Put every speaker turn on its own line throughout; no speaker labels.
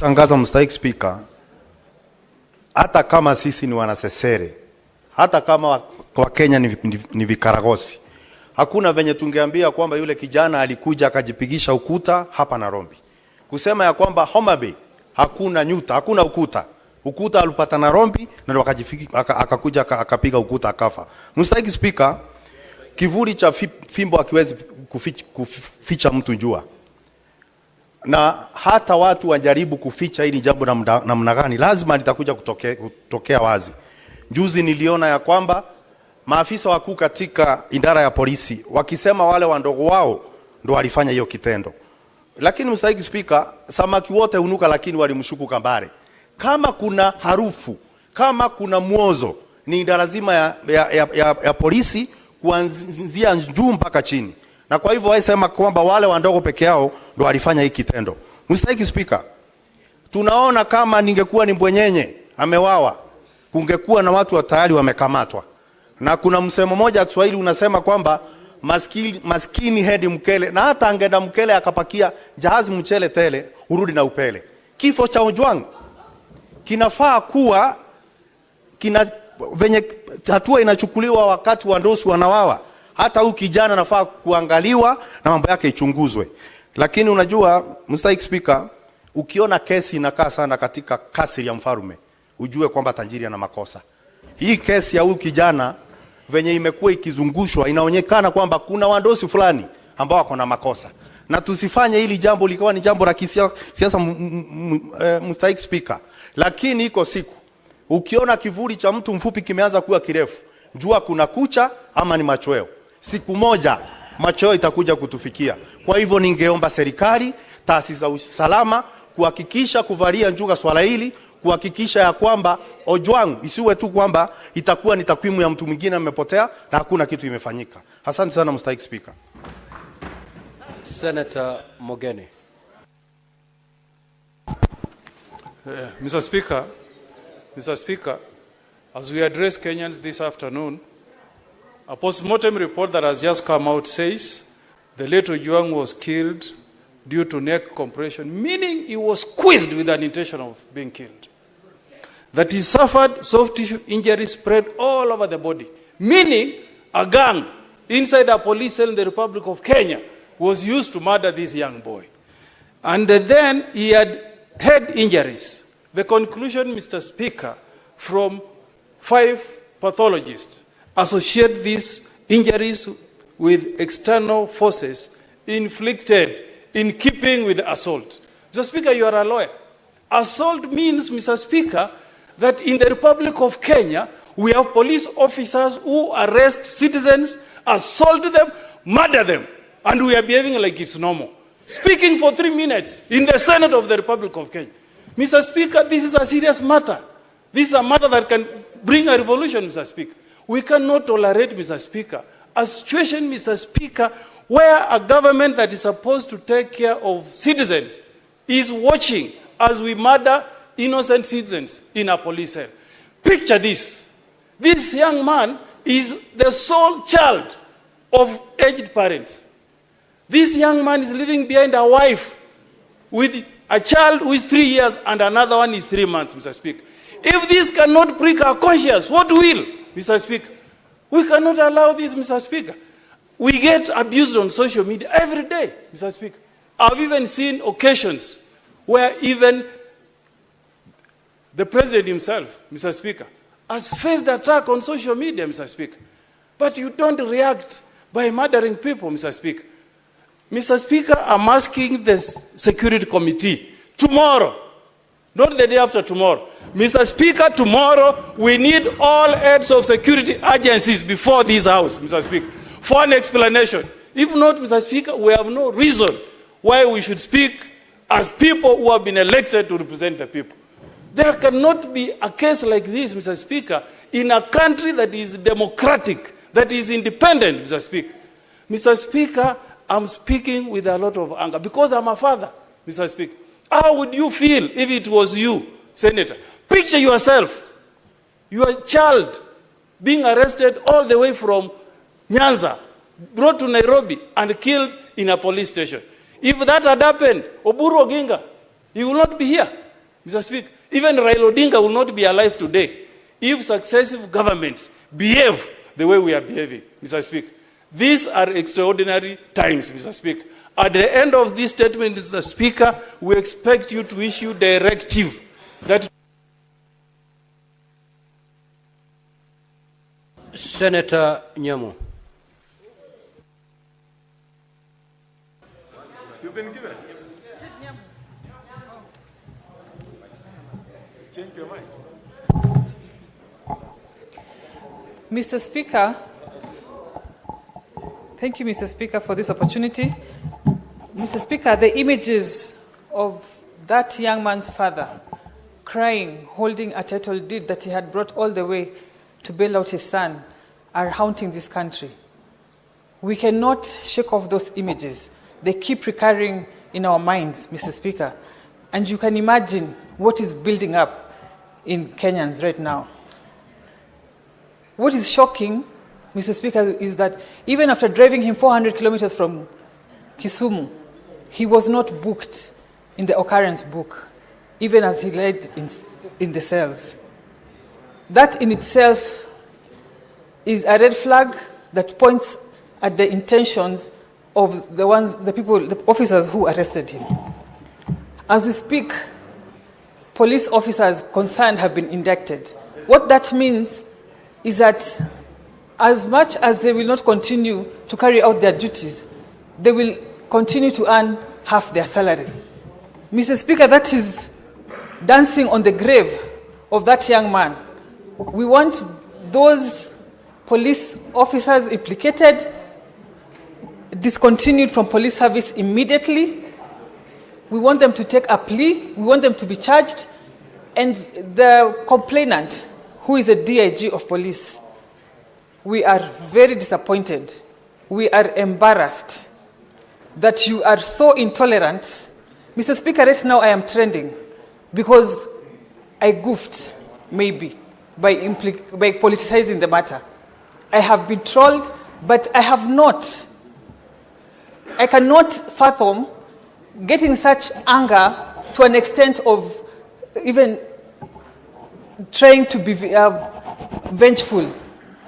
Tangaza mstahiki Speaker, hata kama sisi ni wanasesere, hata kama kwa Kenya ni vikaragosi, hakuna venye tungeambia kwamba yule kijana alikuja akajipigisha ukuta hapa Nairobi. Kusema ya kwamba Homa Bay hakuna nyuta, hakuna ukuta. Ukuta alipata Nairobi na akakuja akapiga ukuta akafa. Mstahiki Speaker, kivuli cha fimbo hakiwezi kuficha mtu jua. Na hata watu wajaribu kuficha hili jambo namna gani, lazima litakuja kutokea wazi. Juzi niliona ya kwamba maafisa wakuu katika idara ya polisi wakisema wale wandogo wao ndo walifanya hiyo kitendo. Lakini mstahiki Speaker, samaki wote unuka, lakini walimshuku kambare. Kama kuna harufu, kama kuna muozo, ni idara lazima ya polisi kuanzia juu mpaka chini. Na kwa hivyo waisema kwamba wale wandogo peke yao ndo walifanya hiki kitendo. Mstahiki Speaker, tunaona kama ningekuwa ni mbwenyenye amewawa, kungekuwa na watu tayari wamekamatwa. Na kuna msemo moja Kiswahili unasema kwamba maskini hedi mkele, na hata angenda mkele akapakia jahazi mchele tele, urudi na upele. Kifo cha Ojwang kinafaa kuwa venye hatua inachukuliwa wakati wandosi wanawawa. Hata huyu kijana nafaa kuangaliwa na mambo yake ichunguzwe. Lakini unajua mstahiki Speaker, ukiona kesi inakaa sana katika kasri ya mfarume, ujue kwamba tajiri ana makosa. Hii kesi ya huyu kijana venye imekuwa ikizungushwa, inaonekana kwamba kuna wandosi fulani ambao wako na makosa. Na tusifanye hili jambo likawa ni jambo la kisiasa mstahiki Speaker. Lakini iko siku ukiona kivuli cha mtu mfupi kimeanza kuwa kirefu, jua kuna kucha ama ni machweo. Siku moja machweo itakuja kutufikia. Kwa hivyo ningeomba serikali, taasisi za usalama kuhakikisha kuvalia njuga swala hili, kuhakikisha ya kwamba Ojwang isiwe tu kwamba itakuwa ni takwimu ya mtu mwingine amepotea na hakuna kitu imefanyika. Asante sana mstahiki Speaker.
Senator Mogeni.
Mr. Speaker, as we address Kenyans this afternoon, a post-mortem report that has just come out says the late Ojwang was killed due to neck compression, meaning he was squeezed with an intention of being killed. That he suffered soft tissue injuries spread all over the body, meaning a gang inside a police cell in the Republic of Kenya was used to murder this young boy. And then he had head injuries. The conclusion, Mr. Speaker, from 5 pathologists associate these injuries with external forces inflicted in keeping with assault. Mr. Speaker, you are a lawyer. Assault means, Mr. Speaker, that in the Republic of Kenya, we have police officers who arrest citizens, assault them, murder them, and we are behaving like it's normal. Speaking for 3 minutes in the Senate of the Republic of Kenya. Mr. Speaker, this is a serious matter. This is a matter that can bring a revolution, Mr. Speaker. We cannot tolerate, Mr. Speaker, a situation, Mr. Speaker, where a government that is supposed to take care of citizens is watching as we murder innocent citizens in a police cell. Picture this. This young man is the sole child of aged parents. This young man is living behind a wife with a child who is 3 years and another one is 3 months, Mr. Speaker. If this cannot prick our conscience, what will, Mr. Speaker? We cannot allow this, Mr. Speaker. We get abused on social media every day, Mr. Speaker. I've even seen occasions where even the president himself, Mr. Speaker, has faced attack on social media, Mr. Speaker. But you don't react by murdering people, Mr. Speaker. Mr. Speaker, I'm asking the Security Committee tomorrow, not the day after tomorrow. Mr. Speaker, tomorrow we need all heads of security agencies before this House, Mr. Speaker, for an explanation. If not, Mr. Speaker, we have no reason why we should speak as people who have been elected to represent the people. There cannot be a case like this, Mr. Speaker, in a country that is democratic, that is independent, Mr. Speaker. Mr. Speaker, I'm speaking with a lot of anger because I'm a father, Mr. Speaker. How would you feel if it was you, Senator? Picture yourself, your child being arrested all the way from Nyanza, brought to Nairobi and killed in a police station. If that had happened, Oburu Odinga, he will not be here. Mr. Speaker, even Raila Odinga will not be alive today if successive governments behave the way we are behaving, Mr. Speaker. These are extraordinary times, Mr. Speaker. At the end of this statement, Mr. Speaker, we expect you to issue directive that
Senator Nyamu.
You've been given. Change your mind.
Mr. Speaker, thank you, Mr. Speaker, for this opportunity. Mr. Speaker, the images of that young man's father crying, holding a title deed that he had brought all the way to bail out his son are haunting this country. We cannot shake off those images. They keep recurring in our minds, Mr. Speaker. And you can imagine what is building up in Kenyans right now. What is shocking, Mr. Speaker, is that even after driving him 400 kilometers from Kisumu, he was not booked in the occurrence book, even as he lay in the cells. That in itself is a red flag that points at the intentions of the officers who arrested him. As we speak, police officers concerned have been indicted. What that means is that as much as they will not continue to carry out their duties, they will continue to earn half their salary. Mr. Speaker, that is dancing on the grave of that young man. We want those police officers implicated discontinued from police service immediately. We want them to take a plea. We want them to be charged. And the complainant, who is a DIG of police, we are very disappointed. We are embarrassed that you are so intolerant. Mr. Speaker, right now I am trending because I goofed, maybe, by politicizing the matter. I have been trolled, but I cannot fathom getting such anger to an extent of even trying to be vengeful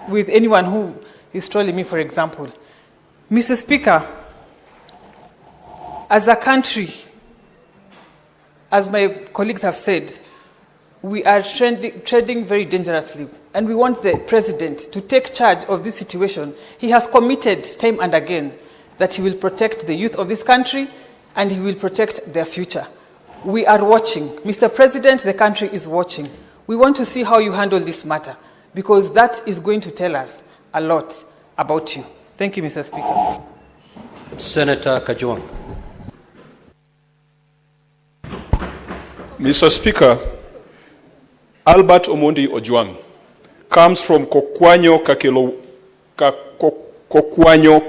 with anyone who is trolling me, for example. Mr. Speaker, as a country, as my colleagues have said, we are treading very dangerously, and we want the president to take charge of this situation. He has committed time and again that he will protect the youth of this country and he will protect their future. We are watching. Mr. President, the country is watching. We want to see how you handle this matter because that is going to tell us a lot about you. Thank you, Mr. Speaker.
Senator Kajwang.
Mr. Speaker, Albert Omondi Ojwang comes from Kokwanyo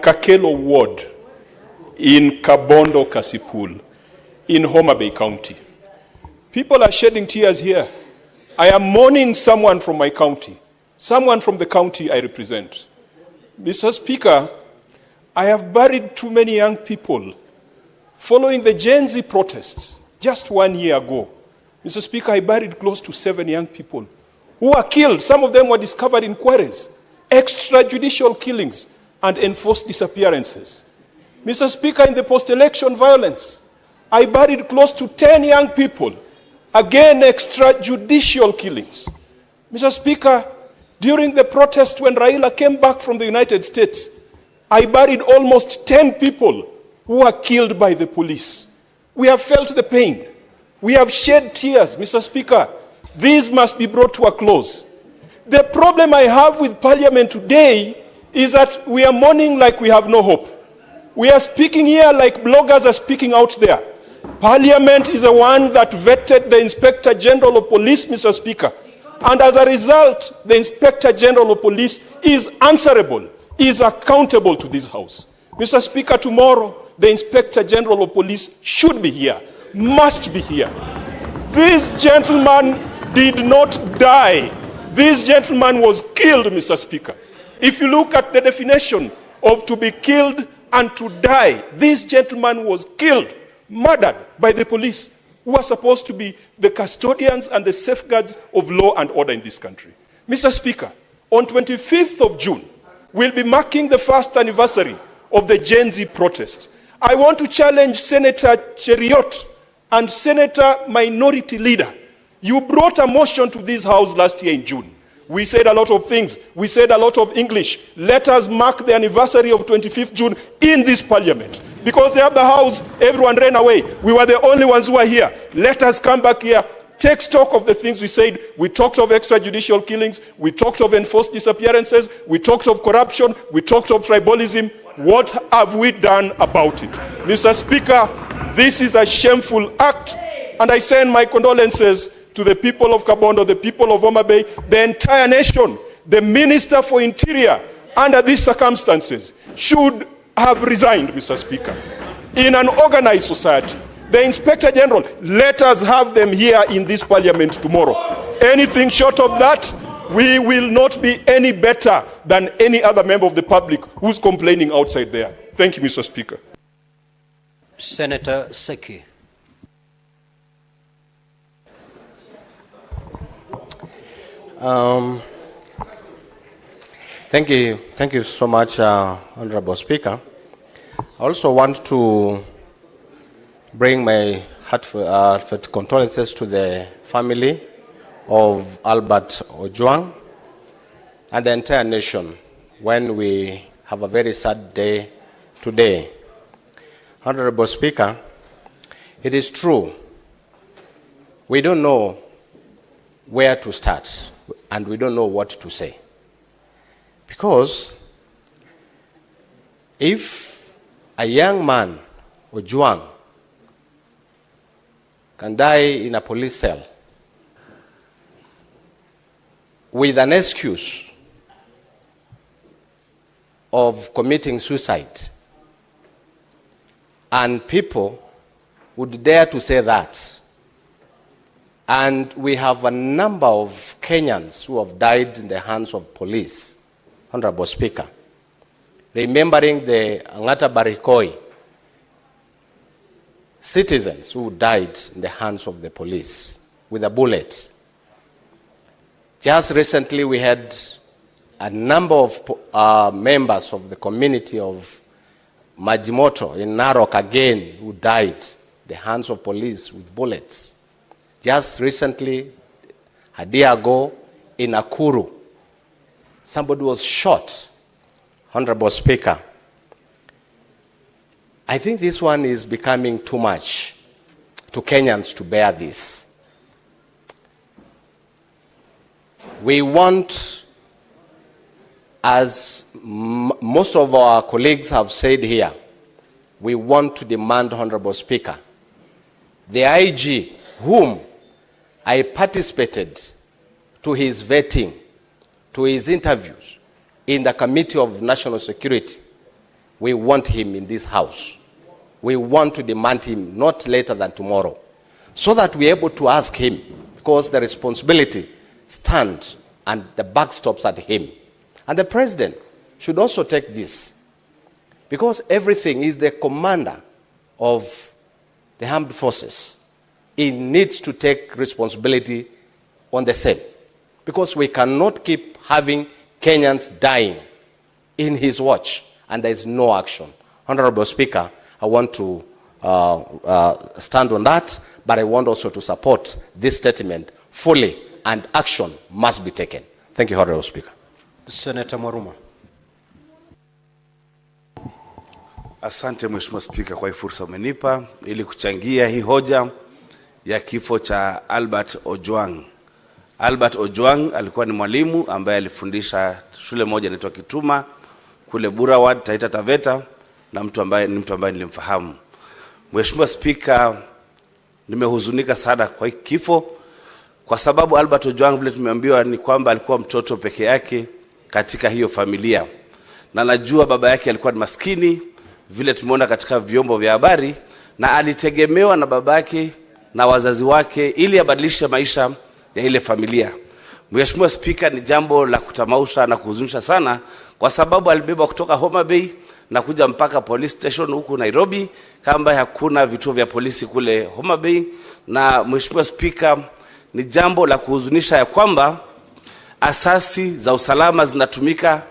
Kakelo Ward in Kabondo Kasipul in Homa Bay County. People are shedding tears here. I am mourning someone from my county, someone from the county I represent. Mr. Speaker, I have buried too many young people following the Gen Z protests just 1 year ago. Mr. Speaker, I buried close to 7 young people who were killed. Some of them were discovered in quarries, extrajudicial killings, and enforced disappearances. Mr. Speaker, in the post-election violence, I buried close to 10 young people, again extrajudicial killings. Mr. Speaker, during the protest when Raila came back from the United States, I buried almost 10 people who were killed by the police. We have felt the pain. We have shed tears, Mr. Speaker. These must be brought to a close. The problem I have with Parliament today is that we are mourning like we have no hope. We are speaking here like bloggers are speaking out there. Parliament is the one that vetted the Inspector General of Police, Mr. Speaker. And as a result, the Inspector General of Police is answerable, is accountable to this House. Mr. Speaker, tomorrow, the Inspector General of Police should be here, must be here. This gentleman did not die. This gentleman was killed, Mr. Speaker. If you look at the definition of to be killed and to die, this gentleman was killed, murdered by the police. who are supposed to be the custodians and the safeguards of law and order in this country. Mr. Speaker, on 25th of June, we'll be marking the first anniversary of the Gen Z protest. I want to challenge Senator Cheriot and Senator Minority Leader. You brought a motion to this House last year in June. We said a lot of things. We said a lot of English. Let us mark the anniversary of 25th June in this parliament. Because they have the House, everyone ran away. We were the only ones who were here. Let us come back here, take stock of the things we said. We talked of extrajudicial killings. We talked of enforced disappearances. We talked of corruption. We talked of tribalism. What have we done about it? Mr. Speaker, this is a shameful act, and I send my condolences to the people of Kabondo, the people of Homa Bay, the entire nation. The Minister for Interior, under these circumstances, should have resigned, Mr. Speaker. In an organized society, the Inspector General, let us have them here in this parliament tomorrow. Anything short of that, we will not be any better than any other member of the public who's complaining outside there. Thank you, Mr. Speaker.
Senator Seki.
Thank you so much, Honorable Speaker. I also want to bring my heartfelt condolences to the family of Albert Ojwang and the entire nation when we have a very sad day today. Honorable Speaker, it is true, we don't know where to start and we don't know what to say. Because if a young man, Ojwang, can die in a police cell with an excuse of committing suicide, and people would dare to say that, and we have a number of Kenyans who have died in the hands of police, Honorable Speaker, remembering the Angata Barikoi citizens who died in the hands of the police with a bullet. Just recently we had a number of members of the community of Majimoto in Narok again who died in the hands of police with bullets. Just recently, a day ago, in Nakuru, somebody was shot. Honorable Speaker, I think this one is becoming too much to Kenyans to bear this. We want, as most of our colleagues have said here, we want to demand, Honorable Speaker, the IG, whom I participated to his vetting, to his interviews in the Committee of National Security, we want him in this House. We want to demand him not later than tomorrow, so that we're able to ask him, because the responsibility stands and the buck stops at him. And the President should also take this, because everything is the commander of the armed forces. He needs to take responsibility on the same, because we cannot keep having Kenyans dying in his watch and there is no action. Honorable Speaker, I want to stand on that, but I want also to support this statement fully, and action must be taken. Thank you, Honorable Speaker.
Senator Mwaruma.
Asante Mheshimiwa Spika kwa hii fursa umenipa ili kuchangia hii hoja ya kifo cha Albert Ojwang. Albert Ojwang alikuwa ni mwalimu ambaye alifundisha shule moja inaitwa Kituma kule Burawad, Taita Taveta, na mtu ambaye nilimfahamu. Mheshimiwa Spika, nimehuzunika sana kwa hii kifo, kwa sababu Albert Ojwang vile tumeambiwa ni kwamba alikuwa mtoto peke yake katika hiyo familia. Na najua baba yake alikuwa ni maskini vile tumeona katika vyombo vya habari, na alitegemewa na babake na wazazi wake ili abadilishe maisha ya ile familia. Mheshimiwa Spika, ni jambo la kutamausha na kuhuzunisha sana, kwa sababu alibeba kutoka Homa Bay na kuja mpaka police station huku Nairobi, kama hakuna vituo vya polisi kule Homa Bay. Na Mheshimiwa Speaker, ni jambo la kuhuzunisha ya kwamba asasi za usalama zinatumika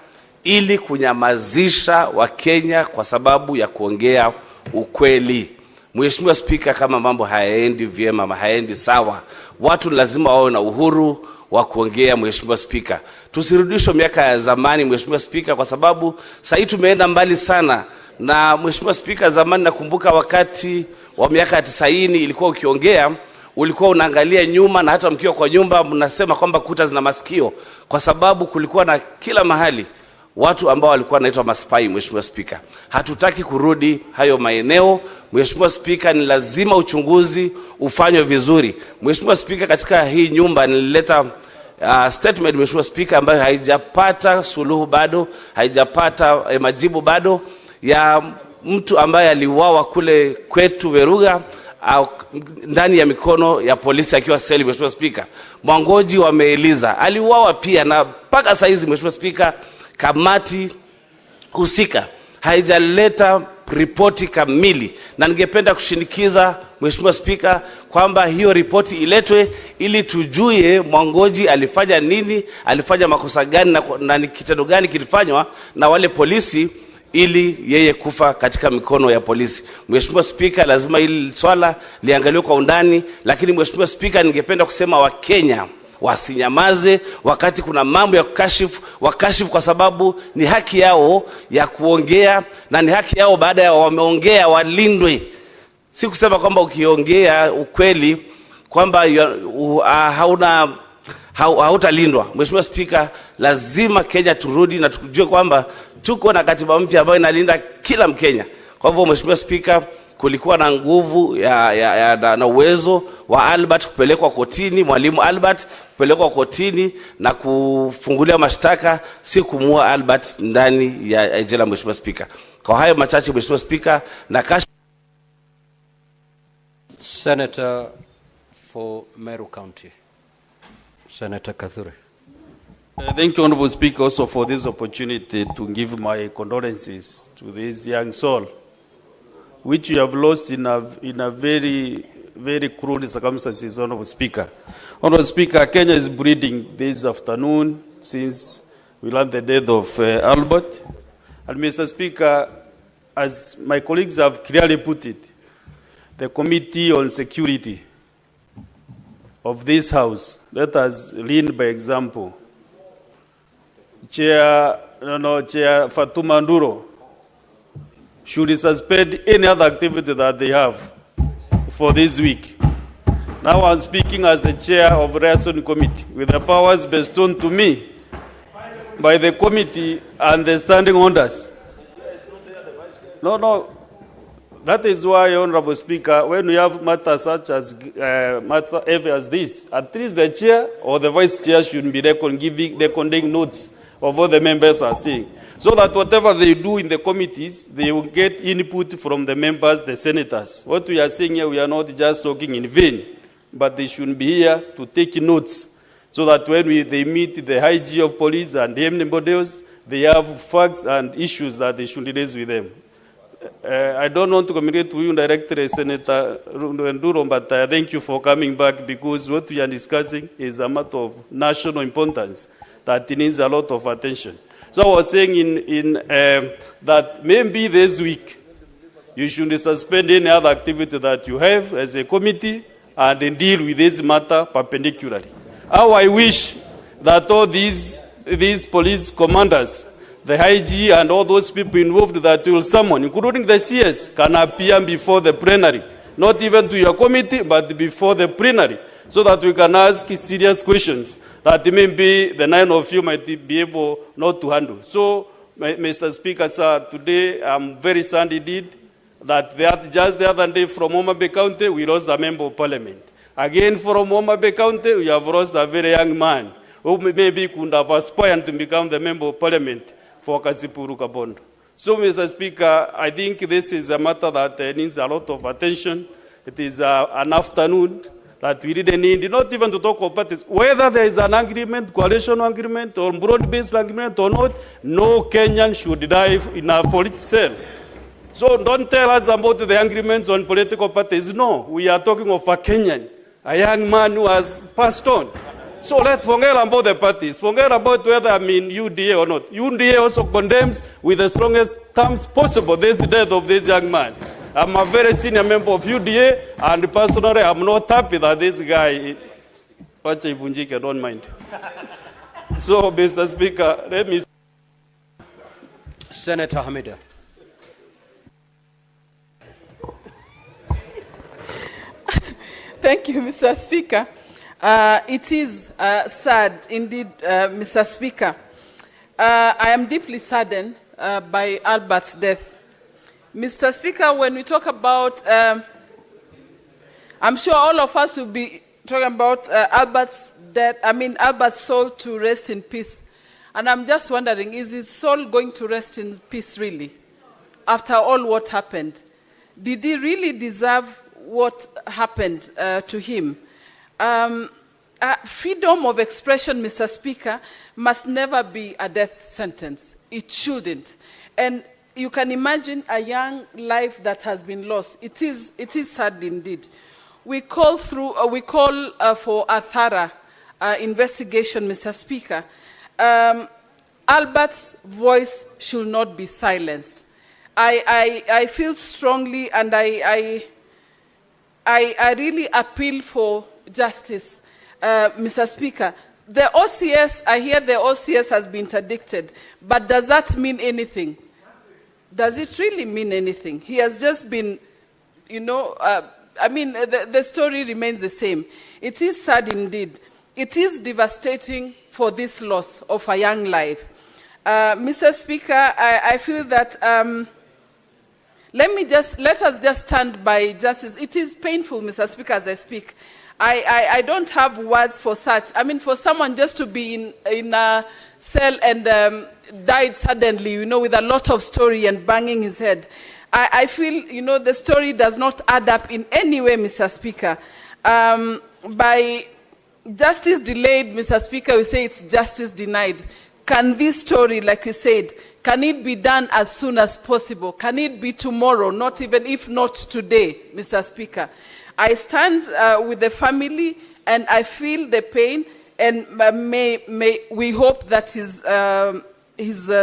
ili kunyamazisha Wakenya kwa sababu ya kuongea ukweli. Mheshimiwa Speaker, kama mambo hayaendi vyema, hayaendi sawa, watu lazima wawe na uhuru wa kuongea. Mheshimiwa Speaker, tusirudishwe miaka ya zamani Mheshimiwa Speaker, kwa sababu sasa tumeenda mbali sana. Na Mheshimiwa Speaker, zamani nakumbuka wakati wa miaka ya 90 ilikuwa ukiongea ulikuwa unaangalia nyuma, na hata mkiwa kwa nyumba mnasema kwamba kuta zina masikio, kwa sababu kulikuwa na kila mahali watu ambao walikuwa wanaitwa maspai. Mheshimiwa Speaker, hatutaki kurudi hayo maeneo. Mheshimiwa Speaker, ni lazima uchunguzi ufanywe vizuri. Mheshimiwa Speaker, katika hii nyumba nilileta statement Mheshimiwa Speaker, ambayo haijapata suluhu bado, haijapata majibu bado, ya mtu ambaye aliuawa kule kwetu Veruga ndani ya mikono ya polisi akiwa seli. Mheshimiwa Speaker, Mwangoji wameeliza aliuawa pia, na mpaka saa hizi Mheshimiwa Speaker, kamati husika haijaleta ripoti kamili, na ningependa kushinikiza Mheshimiwa Speaker kwamba hiyo ripoti iletwe ili tujue Mwangoji alifanya nini, alifanya makosa gani, na ni kitendo gani kilifanywa na wale polisi ili yeye kufa katika mikono ya polisi. Mheshimiwa Speaker, lazima hili swala liangaliwe kwa undani, lakini Mheshimiwa Speaker, ningependa kusema Wakenya wasinyamaze wakati kuna mambo ya wakashifu, kwa sababu ni haki yao ya kuongea, na ni haki yao baada ya wameongea walindwe. Si kusema kwamba ukiongea ukweli kwamba hautalindwa. Mheshimiwa Speaker, lazima Kenya turudi na tujue kwamba tuko na katiba mpya ambayo inalinda kila Mkenya. Kwa hivyo Mheshimiwa Speaker, kulikuwa na nguvu na uwezo wa Albert kupelekwa kotini, mwalimu Albert kupelekwa kotini na kufungulia mashtaka, si kumua Albert ndani ya jela. Mheshimiwa Speaker, kwa hayo machache Mheshimiwa Speaker, na
Senator for Meru County, Senator Kathure.
Thank you, Honorable Speaker, also for this opportunity to give my condolences to this young soul, which you have lost in a very, very cruel circumstances, Honorable Speaker. Honorable Speaker, Kenya is bleeding this afternoon since we learned the death of Albert. And Mr. Speaker, as my colleagues have clearly put it, the Committee on Security of this House, let us lead by example. Chair Fatuma Nduro should suspend any other activity that they have for this week. Now I'm speaking as the chair of the Liaison Committee with the powers bestowed to me by the committee and the standing orders. No. That is why, Honorable Speaker, when we have matters such as matter heavy as this, at least the chair or the vice chair should be recording notes of what the members are saying, so that whatever they do in the committees, they will get input from the members, the senators. What we are saying here, we are not just talking in vain, but they should be here to take notes, so that when they meet the IG of police and anybody else, they have facts and issues that they should raise with them. I don't want to communicate to you directly, Senator Nduro, but thank you for coming back, because what we are discussing is a matter of national importance that needs a lot of attention. So I was saying that maybe this week you should suspend any other activity that you have as a committee and deal with this matter perpendicularly. How I wish that all these police commanders, the IG and all those people involved that will summon, including the CS, can appear before the plenary, not even to your committee, but before the plenary, so that we can ask serious questions that maybe the 9 of you might be able not to handle. So, Mr. Speaker, sir, today I'm very sad indeed that just the other day from Homa Bay County, we lost a member of parliament. Again, from Homa Bay County, we have lost a very young man who maybe could have aspired to become the member of parliament for Kasipuru Kabondo. So, Mr. Speaker, I think this is a matter that needs a lot of attention. It is an afternoon that we didn't need, not even to talk of parties. Whether there is an agreement, coalition agreement, or broad-based agreement or not, no Kenyan should die in a police cell. So don't tell us about the agreements on political parties. No, we are talking of a Kenyan, a young man who has passed on. So let's forget about the parties. Forget about whether I'm in UDA or not. UDA also condemns with the strongest terms possible this death of this young man. I'm a very senior member of UDA, and personally, I'm not happy that this guy, I don't mind. So, Mr. Speaker, let me...
Senator Hamida.
Thank you, Mr. Speaker. It is sad, indeed, Mr. Speaker. I am deeply saddened by Albert's death. Mr. Speaker, when we talk about, I'm sure all of us will be talking about Albert's death, Albert's soul to rest in peace. And I'm just wondering, is his soul going to rest in peace really? After all what happened? Did he really deserve what happened to him? Freedom of expression, Mr. Speaker, must never be a death sentence. It shouldn't. And you can imagine a young life that has been lost. It is sad indeed. We call for a thorough investigation, Mr. Speaker. Albert's voice should not be silenced. I feel strongly, and I really appeal for justice, Mr. Speaker. The OCS, I hear the OCS has been interdicted, but does that mean anything? Does it really mean anything? He has just been, the story remains the same. It is sad indeed. It is devastating for this loss of a young life. Mr. Speaker, I feel that, let us just stand by justice. It is painful, Mr. Speaker, as I speak. I don't have words for such. For someone just to be in a cell and died suddenly, with a lot of story and banging his head. I feel, the story does not add up in any way, Mr. Speaker. By justice delayed, Mr. Speaker, we say it's justice denied. Can this story, like you said, can it be done as soon as possible? Can it be tomorrow, not even if not today, Mr. Speaker? I stand with the family, and I feel the pain, and we hope that his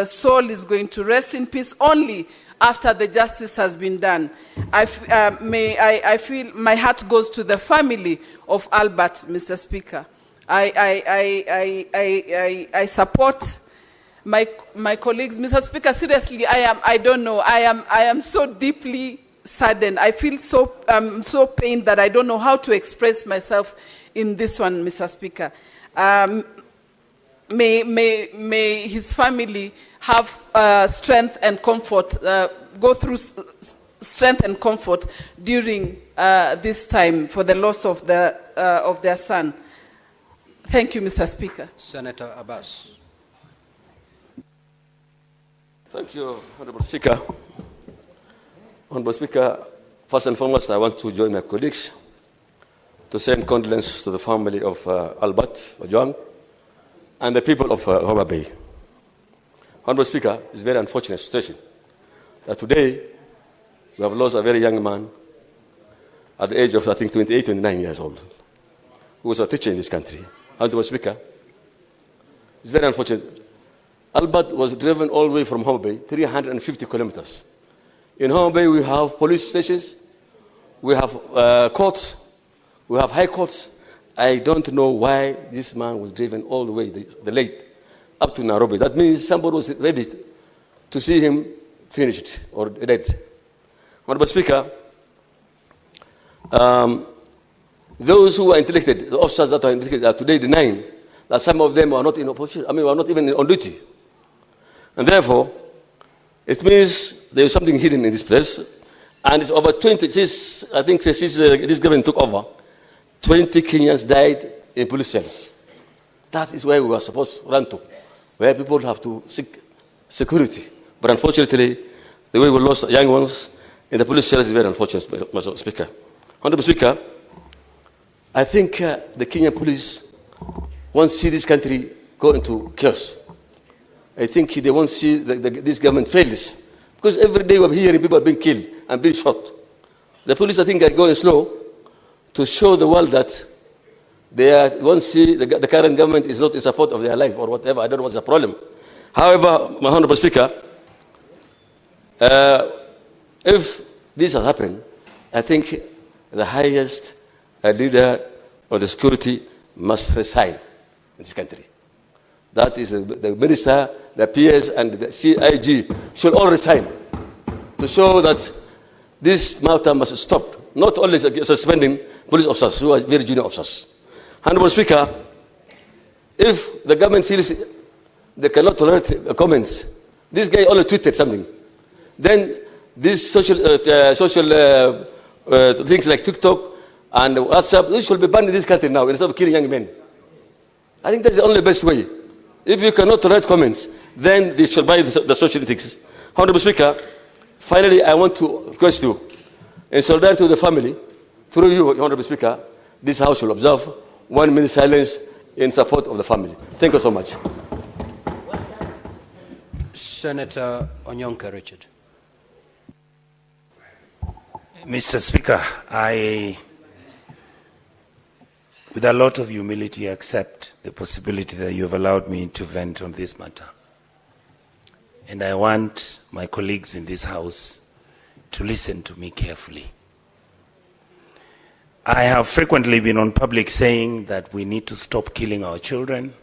soul is going to rest in peace only after the justice has been done. I feel my heart goes to the family of Albert, Mr. Speaker. I support my colleagues. Mr. Speaker, seriously, I don't know. I am so deeply saddened. I feel so pained that I don't know how to express myself in this one, Mr. Speaker. May his family have strength and comfort, go through strength and comfort during this time for the loss of their son. Thank you, Mr. Speaker.
Senator Abbas.
Thank you, Honorable Speaker. Honorable Speaker, first and foremost, I want to join my colleagues to send condolences to the family of Albert Ojwang and the people of Homa Bay. Honorable Speaker, it's a very unfortunate situation that today we have lost a very young man at the age of, I think, 28, 29 years old, who was a teacher in this country. Honorable Speaker, it's very unfortunate. Albert was driven all the way from Homa Bay, 350 kilometers. In Homa Bay, we have police stations, we have courts, we have high courts. I don't know why this man was driven all the way, the late, up to Nairobi. That means somebody was ready to see him finished or dead. Honorable Speaker, those who are interdicted, the officers that are interdicted, are today denying that some of them are not in opposition. Are not even on duty. And therefore, it means there is something hidden in this place. And it's over 20, since this government took over, 20 Kenyans died in police cells. That is where we were supposed to run to, where people have to seek security. But unfortunately, the way we lost young ones in the police cells is very unfortunate, Mr. Speaker. Honorable Speaker, I think the Kenyan police want to see this country go into chaos. I think they want to see this government fails. Because every day we're hearing people are being killed and being shot. The police, I think, are going slow to show the world that they want to see the current government is not in support of their life or whatever. I don't know what's the problem. However, my Honorable Speaker, if this has happened, I think the highest leader of the security must resign in this country. That is the minister, the PS, and the CIG should all resign to show that this matter must stop. Not only suspending police officers who are very junior officers. Honorable Speaker, if the government feels they cannot tolerate comments, this guy only tweeted something, then these social things like TikTok and WhatsApp, this should be banned in this country now instead of killing young men. I think that's the only best way. If you cannot tolerate comments, then they should buy the social ethics. Honorable Speaker, finally, I want to request you, in solidarity with the family, through you, Honorable Speaker, this House will observe 1 minute silence in support of the family. Thank you so much.
Senator Onyonka Richard.
Mr. Speaker, I, with a lot of humility, accept the possibility that you have allowed me to vent on this matter. And I want my colleagues in this House to listen to me carefully. I have frequently been on public saying that we need to stop killing our children,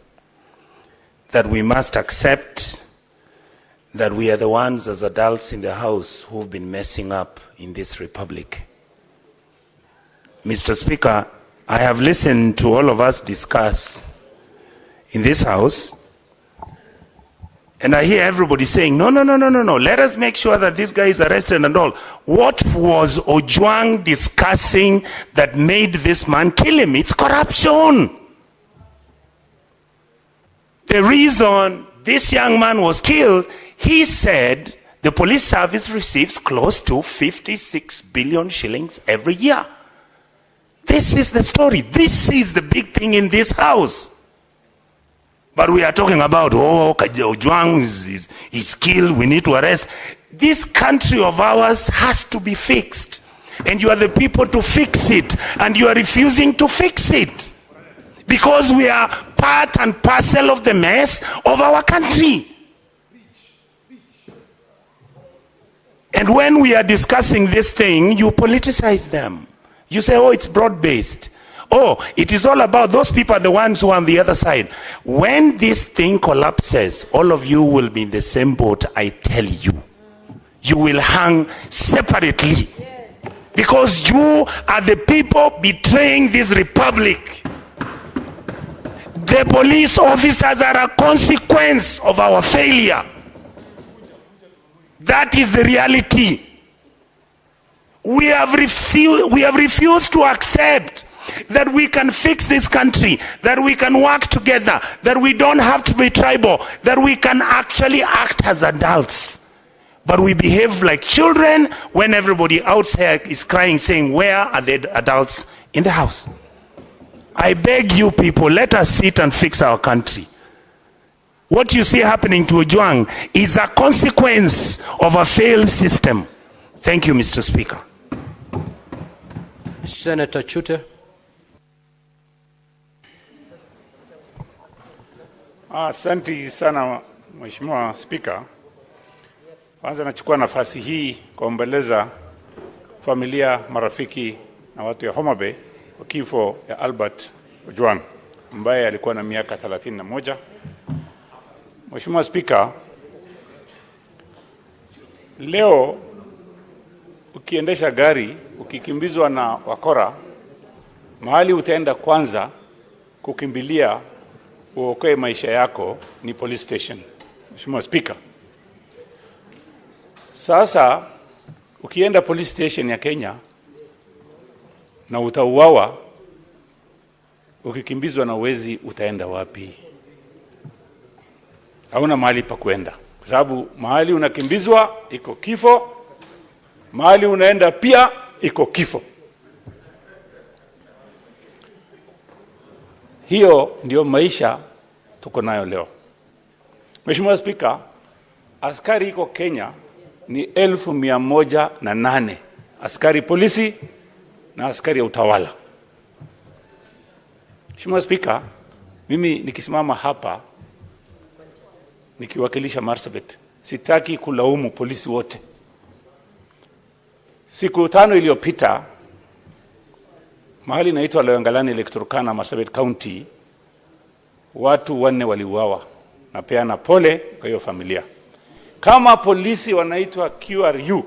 that we must accept that we are the ones as adults in the House who've been messing up in this republic. Mr. Speaker, I have listened to all of us discuss in this House, and I hear everybody saying, no, let us make sure that this guy is arrested and all. What was Ojwang discussing that made this man kill him? It's corruption. The reason this young man was killed, he said the police service receives close to 56 billion shillings every year. This is the story. This is the big thing in this House. But we are talking about, Ojwang is killed, we need to arrest. This country of ours has to be fixed. And you are the people to fix it. And you are refusing to fix it. Because we are part and parcel of the mess of our country. And when we are discussing this thing, you politicize them. You say, oh, it's broad-based. Oh, it is all about those people are the ones who are on the other side. When this thing collapses, all of you will be in the same boat, I tell you. You will hang separately. Because you are the people betraying this republic. The police officers are a consequence of our failure. That is the reality. We have refused to accept that we can fix this country, that we can work together, that we don't have to be tribal, that we can actually act as adults. But we behave like children when everybody outside is crying, saying, where are the adults in the House? I beg you people, let us sit and fix our country. What you see happening to Ojwang is a consequence of a failed system. Thank you, Mr. Speaker.
Senator Chute.
Asante sana Mheshimiwa Spika. Kwanza nachukua nafasi hii kuombeleza familia, marafiki na watu ya Homa Bay kwa kifo ya Albert Ojwang ambaye alikuwa na miaka 31. Mheshimiwa Spika, leo ukiendesha gari ukikimbizwa na wakora, mahali utaenda kwanza kukimbilia uokoe maisha yako ni police station. Mheshimiwa Spika, sasa ukienda police station ya Kenya na utauawa, ukikimbizwa na wezi utaenda wapi? Hauna mahali pa kwenda, kwa sababu mahali unakimbizwa iko kifo, mahali unaenda pia iko kifo. Hiyo ndio maisha tuko nayo leo. Mheshimiwa Spika, askari iko Kenya ni 1108 askari polisi na askari ya utawala. Mheshimiwa Spika, mimi nikisimama hapa nikiwakilisha Marsabit, sitaki kulaumu polisi wote. Siku 5 iliyopita mahali inaitwa Loyangalani Electorokana, Marsabit County, watu 4 waliuawa. Napeana pole kwa hiyo familia. Kama polisi wanaitwa QRU,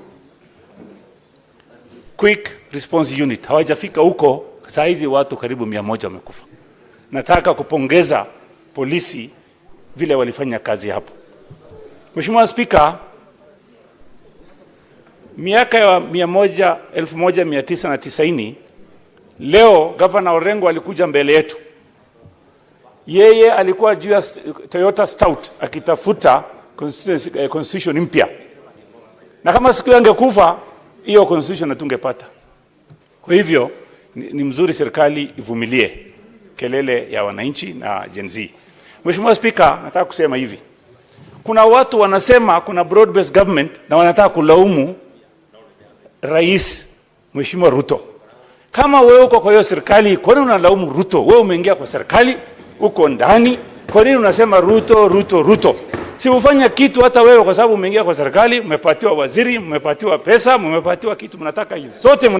Quick Response Unit, hawajafika huko, saa hizi watu karibu 100 wamekufa. Nataka kupongeza polisi vile walifanya kazi hapo. Mheshimiwa Spika, miaka ya 1990 leo Governor Orengo alikuja mbele yetu. Yeye alikuwa juu ya Toyota Stout akitafuta constitution mpya. Na kama siku angekufa, hiyo constitution hatungepata. Kwa hivyo ni mzuri serikali ivumilie kelele ya wananchi na Gen Z. Mheshimiwa Spika, nataka kusema hivi. Kuna watu wanasema kuna broad based government na wanataka kulaumu Rais Mheshimiwa Ruto. Kama wewe uko kwa hiyo serikali, kwa nini unalaumu Ruto? Wewe umeingia kwa serikali, uko ndani, kwa nini unasema Ruto, Ruto, Ruto? Si ufanya kitu hata wewe, kwa sababu umeingia kwa serikali, umepatiwa waziri, umepatiwa pesa, umepatiwa kitu mnataka zote